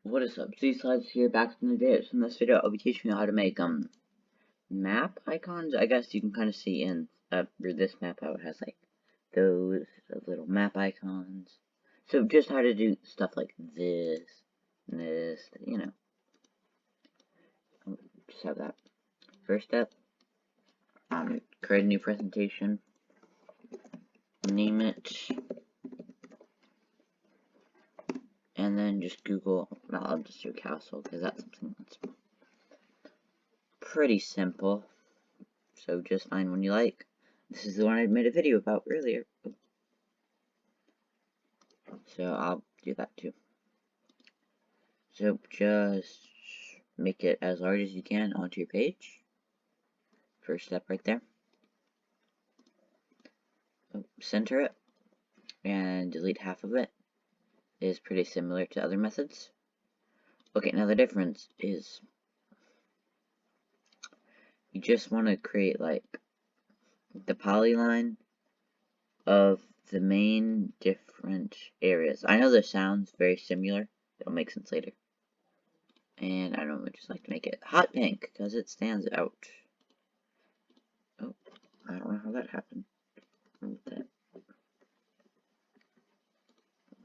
What is up? Z-Slides here, back from the day. So in this video, I'll be teaching you how to make map icons. I guess you can kind of see in this map how it has like those little map icons. So just how to do stuff like this, just have that. First step, create a new presentation, name it, and then just Google. Well, I'll just do castle because that's something that's pretty simple. So just find one you like. This is the one I made a video about earlier. So I'll do that too. So just make it as large as you can onto your page. First step right there. Center it and delete half of it. It is pretty similar to other methods. Okay, now the difference is you just want to create like the polyline of the main different areas. I know this sounds very similar. It'll make sense later. And I don't know, just like to make it hot pink because it stands out. Oh, I don't know how that happened.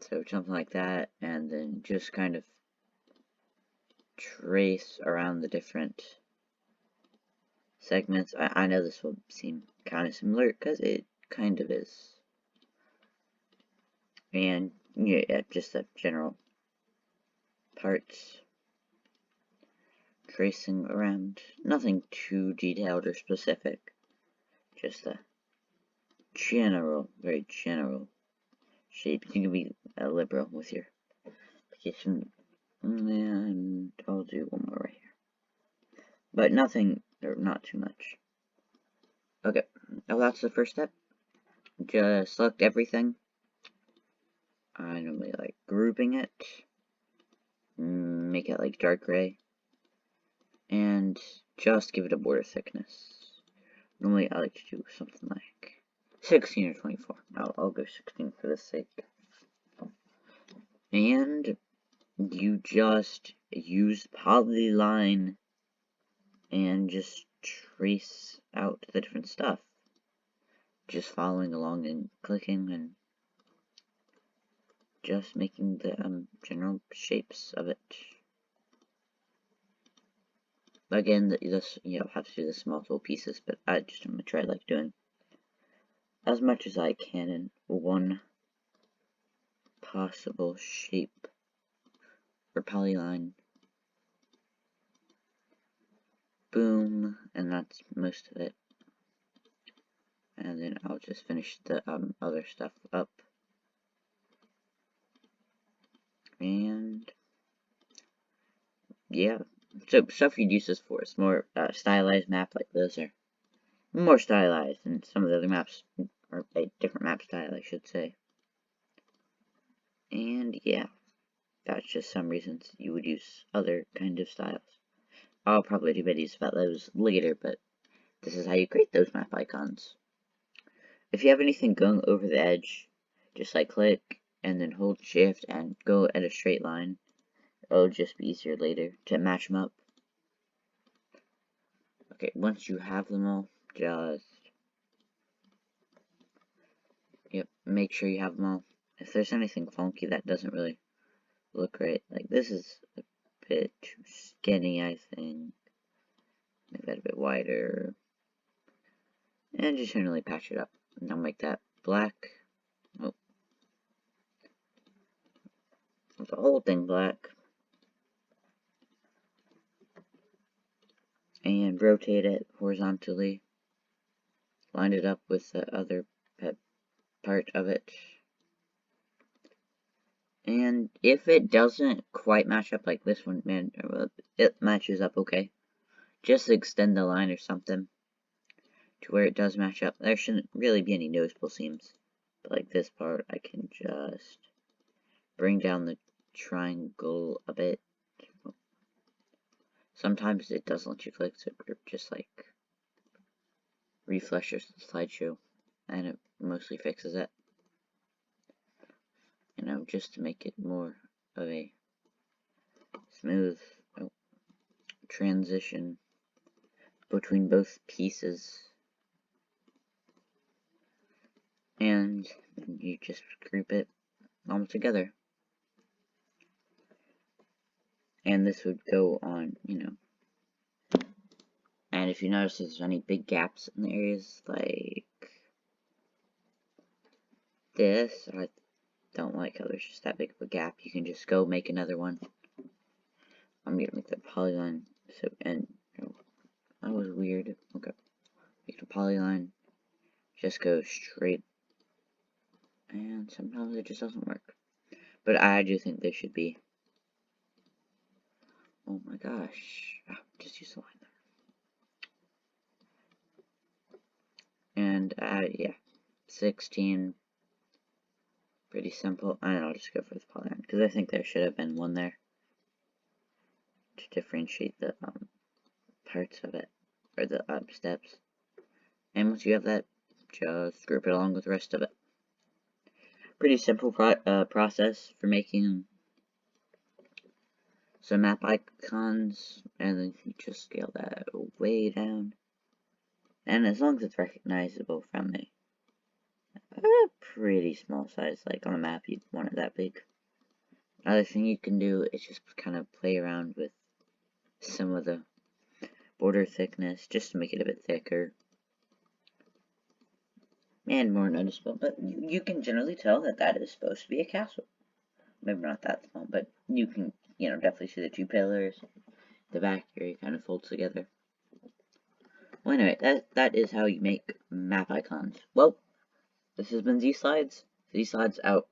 So something like that, and then just kind of trace around the different segments. I know this will seem kind of similar because it kind of is. And yeah, just the general parts. Tracing around, nothing too detailed or specific, just a general, very general shape. You can be liberal with your application, and I'll do one more right here, but nothing, or not too much. Okay, now that's the first step. Just select everything. I normally like grouping it, make it like dark gray, and just give it a border thickness. Normally I like to do something like 16 or 24. I'll go 16 for the sake. And you just use polyline and just trace out the different stuff. Just following along and clicking and just making the general shapes of it. Again, you'll have to do this multiple pieces, but I'm gonna try like doing as much as I can in one possible shape or polyline. Boom, and that's most of it. And then I'll just finish the other stuff up. And yeah, so stuff you'd use this for is more stylized map like this, or more stylized than some of the other maps, or a different map style, I should say. And yeah, that's just some reasons you would use other kind of styles. I'll probably do videos about those later, but this is how you create those map icons. If you have anything going over the edge, just like click and then hold shift and go at a straight line. It'll just be easier later to match them up. Okay, once you have them all, just make sure you have them all. If there's anything funky that doesn't really look right, like this is a bit too skinny, I think. Make that a bit wider. And just generally patch it up. And I'll make that black. Oh. The whole thing black. And rotate it horizontally. Line it up with the other part of it. And if it doesn't quite match up like this one, man, it matches up okay. Just extend the line or something to where it does match up. There shouldn't really be any noticeable seams. But like this part, I can just bring down the triangle a bit. Sometimes it doesn't let you click, so it just like refreshes the slideshow, and it mostly fixes it. Just to make it more of a smooth transition between both pieces. And you just group it all together. And this would go on, and if you notice there's any big gaps in the areas like this, I don't like how there's just that big of a gap. You can just go make another one. I'm gonna make the polygon, so, and, that was weird. Okay, make the polygon, just go straight, and sometimes it just doesn't work. But I do think there should be, oh my gosh, just use the line there. And, yeah, 16, pretty simple, and I'll just go for the polygon, because I think there should have been one there to differentiate the, parts of it, or the steps. And once you have that, just group it along with the rest of it. Pretty simple process for making some map icons, and then you just scale that way down. And as long as it's recognizable from a pretty small size, like on a map you'd want it that big. Another thing you can do is just kind of play around with some of the border thickness, just to make it a bit thicker and more noticeable. But you can generally tell that that is supposed to be a castle. Maybe not that small, but you can, definitely see the two pillars. The back area kind of folds together. Well, anyway, that is how you make map icons. Well, this has been Z Slides. Z Slides out.